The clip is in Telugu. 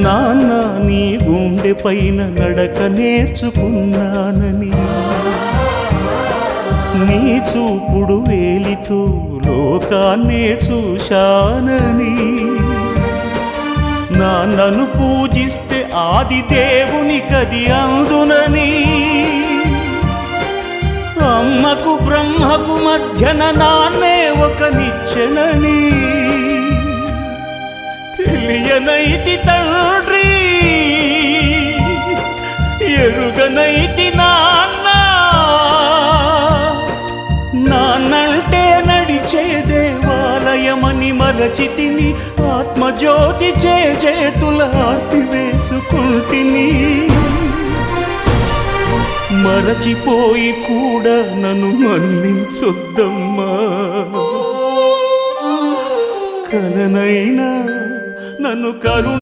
నాన్న నీ గుండె పైన నడక నేర్చుకున్నానని, నీ చూపుడు వేలితో లోకాన్నే చూశానని, నాన్నను పూజిస్తే ఆది దేవుని కది అందునని, అమ్మకు బ్రహ్మకు మధ్యన నాన్నే ఒక నిచ్చెనని తెలియనైతి తండ్రి, ఎరుగనైతి నాన్న. నాన్నంటే నడిచే దేవాలయమని మరచితిని, ఆత్మజ్యోతి చేతుల ఆపివేసుకుంటిని. మరచిపోయి కూడా నన్ను మన్నించొద్దమ్మా, కలనైనా నన్ను కరుణ